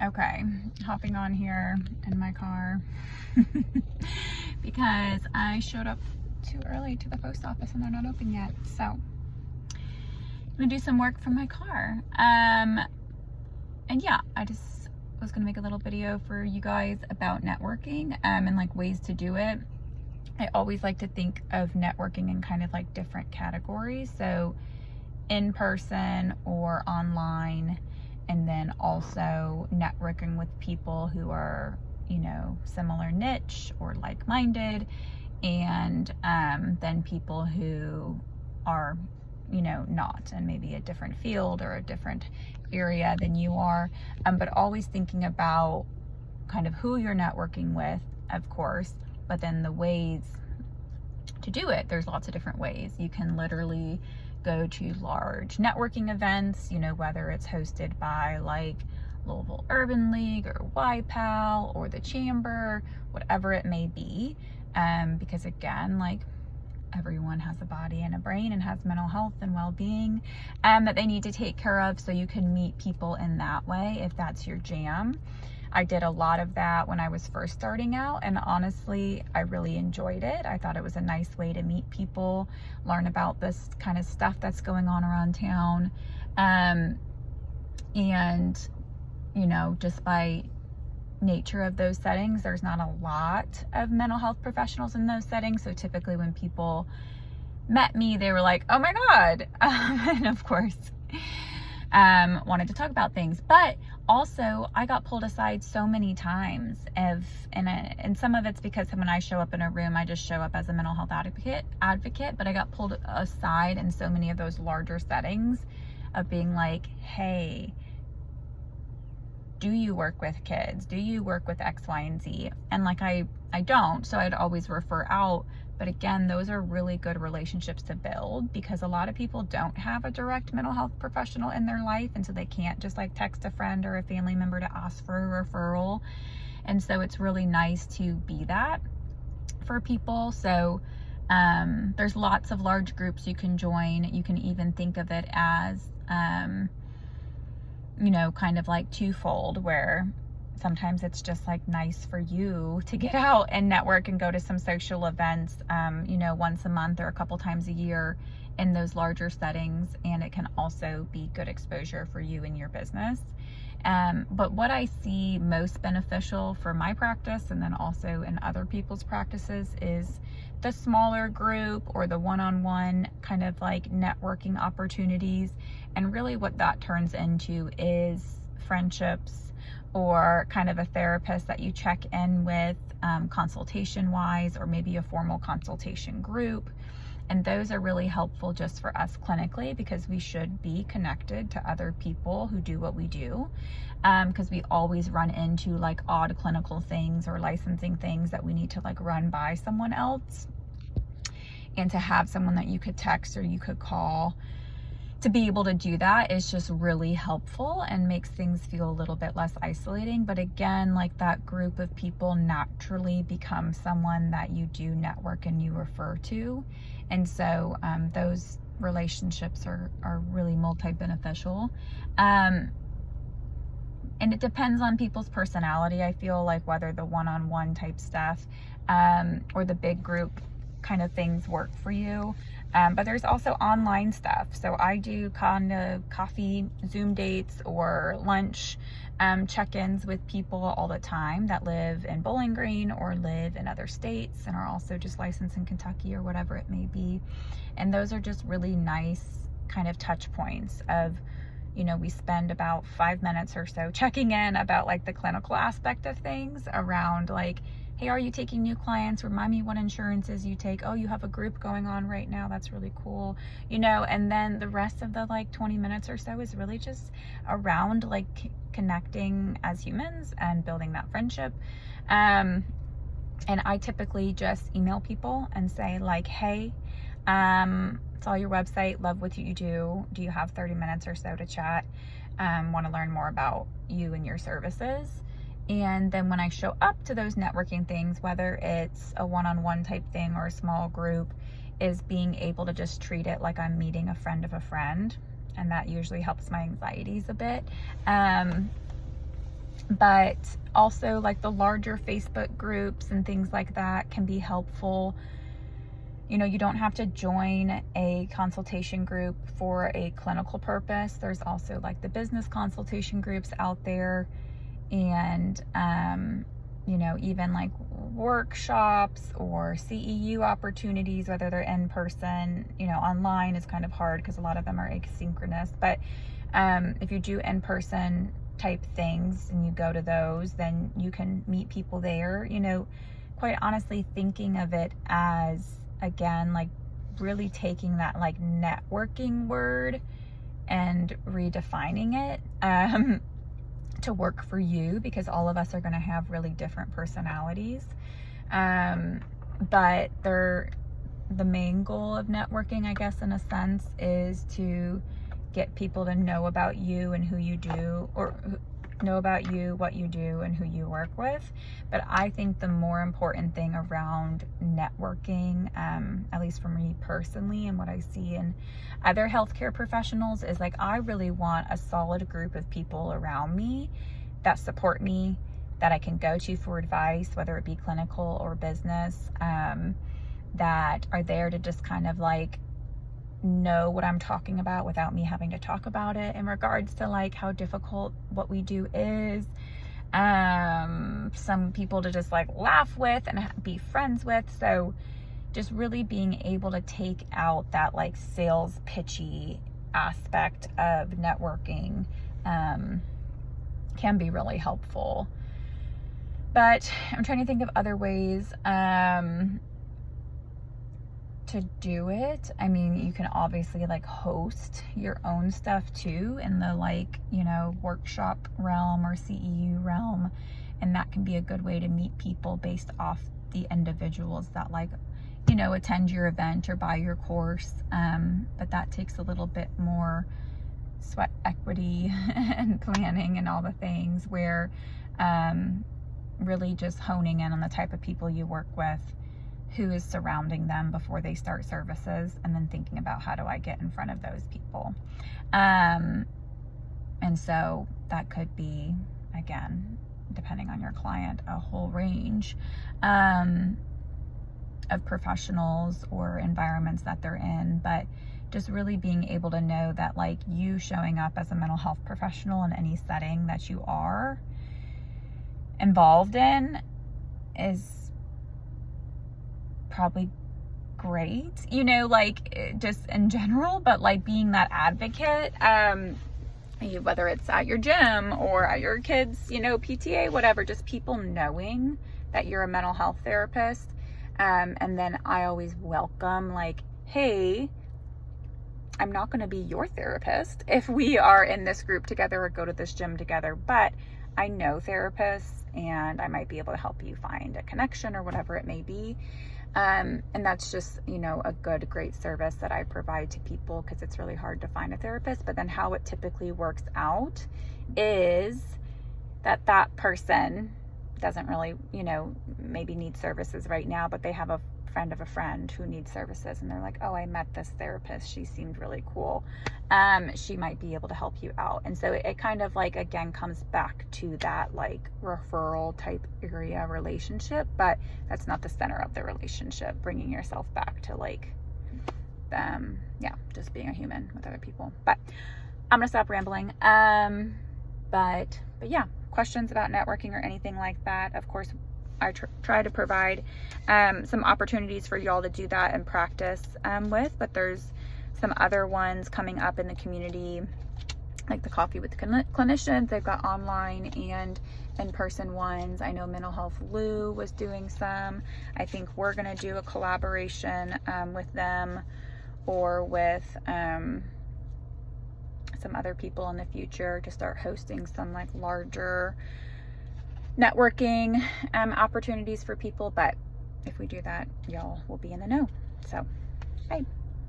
Okay, hopping on here in my car because I showed up too early to the post office and they're not open yet. So I'm gonna do some work from my car. And yeah, I just was gonna make a little video for you guys about networking and like ways to do it. I always like to think of networking in kind of like different categories. So in person or online, and then also networking with people who are, you know, similar niche or like-minded, and then people who are, you know, not, and maybe a different field or a different area than you are, but always thinking about kind of who you're networking with, of course, but then the ways to do it. There's lots of different ways. You can literally go to large networking events, you know, whether it's hosted by like Louisville Urban League or YPAL or the Chamber, whatever it may be, because again, like everyone has a body and a brain and has mental health and well-being that they need to take care of, so you can meet people in that way if that's your jam. I did a lot of that when I was first starting out, and honestly, I really enjoyed it. I thought it was a nice way to meet people, learn about this kind of stuff that's going on around town. And, you know, just by nature of those settings, there's not a lot of mental health professionals in those settings. So typically when people met me, they were like, oh my God. And of course, wanted to talk about things, but also I got pulled aside so many times and some of it's because when I show up in a room, I just show up as a mental health advocate, but I got pulled aside in so many of those larger settings of being like, hey, do you work with kids? Do you work with X, Y, and Z? And like, I don't, so I'd always refer out. But again, those are really good relationships to build, because a lot of people don't have a direct mental health professional in their life, and so they can't just like text a friend or a family member to ask for a referral. And so it's really nice to be that for people. So there's lots of large groups you can join. You can even think of it as you know, kind of like twofold, where sometimes it's just like nice for you to get out and network and go to some social events, you know, once a month or a couple times a year in those larger settings. And it can also be good exposure for you and your business. But what I see most beneficial for my practice, and then also in other people's practices, is the smaller group or the one-on-one kind of like networking opportunities. And really what that turns into is friendships, or kind of a therapist that you check in with consultation wise, or maybe a formal consultation group. And those are really helpful just for us clinically, because we should be connected to other people who do what we do, because we always run into like odd clinical things or licensing things that we need to like run by someone else. And to have someone that you could text or you could call to be able to do that is just really helpful and makes things feel a little bit less isolating. But again, like that group of people naturally becomes someone that you do network and you refer to. And so those relationships are really multi-beneficial. And it depends on people's personality. I feel like whether the one-on-one type stuff or the big group kind of things work for you. But there's also online stuff. So I do kind of coffee Zoom dates or lunch check-ins with people all the time that live in Bowling Green or live in other states and are also just licensed in Kentucky or whatever it may be. And those are just really nice kind of touch points of, you know, we spend about 5 minutes or so checking in about like the clinical aspect of things around like, hey, are you taking new clients? Remind me what insurances you take. Oh, you have a group going on right now. That's really cool. You know, and then the rest of the like 20 minutes or so is really just around like connecting as humans and building that friendship. And I typically just email people and say like, hey, saw your website, love what you do. Do you have 30 minutes or so to chat? Want to learn more about you and your services. And then when I show up to those networking things, whether it's a one-on-one type thing or a small group, is being able to just treat it like I'm meeting a friend of a friend. And that usually helps my anxieties a bit. But also like the larger Facebook groups and things like that can be helpful. You know, you don't have to join a consultation group for a clinical purpose. There's also like the business consultation groups out there, and you know, even like workshops or CEU opportunities, whether they're in person. You know, online is kind of hard because a lot of them are asynchronous, but if you do in-person type things and you go to those, then you can meet people there. You know, quite honestly, thinking of it as, again, like really taking that like networking word and redefining it to work for you, because all of us are going to have really different personalities. But the main goal of networking, I guess, in a sense, is to get people to know about you and who you do, or know about you, what you do, and who you work with. But I think the more important thing around networking, at least for me personally and what I see in other healthcare professionals, is like I really want a solid group of people around me that support me, that I can go to for advice, whether it be clinical or business, that are there to just kind of like know what I'm talking about without me having to talk about it, in regards to like how difficult what we do is. Some people to just like laugh with and be friends with. So just really being able to take out that like sales pitchy aspect of networking can be really helpful. But I'm trying to think of other ways to do it. I mean, you can obviously like host your own stuff too in the like, you know, workshop realm or CEU realm, and that can be a good way to meet people based off the individuals that like, you know, attend your event or buy your course. But that takes a little bit more sweat equity and planning and all the things, where really just honing in on the type of people you work with, who is surrounding them before they start services, and then thinking about how do I get in front of those people. And so that could be, again, depending on your client, a whole range of professionals or environments that they're in. But just really being able to know that like you showing up as a mental health professional in any setting that you are involved in is probably great, you know, like just in general. But like being that advocate, whether it's at your gym or at your kids, you know, PTA, whatever, just people knowing that you're a mental health therapist. And then I always welcome like, hey, I'm not going to be your therapist if we are in this group together or go to this gym together, but I know therapists and I might be able to help you find a connection or whatever it may be. And that's just, you know, a great service that I provide to people, because it's really hard to find a therapist. But then how it typically works out is that person doesn't really, you know, maybe need services right now, but they have a friend of a friend who needs services, and they're like, oh, I met this therapist, she seemed really cool, she might be able to help you out. And so it kind of like, again, comes back to that like referral type area relationship, but that's not the center of the relationship, bringing yourself back to like just being a human with other people. But I'm gonna stop rambling. But yeah, questions about networking or anything like that, of course I try to provide some opportunities for y'all to do that and practice with. But there's some other ones coming up in the community, like the Coffee with the Clinicians. They've got online and in-person ones. I know Mental Health Lou was doing some. I think we're going to do a collaboration with them or with some other people in the future to start hosting some like larger networking opportunities for people. But if we do that, y'all will be in the know. So bye.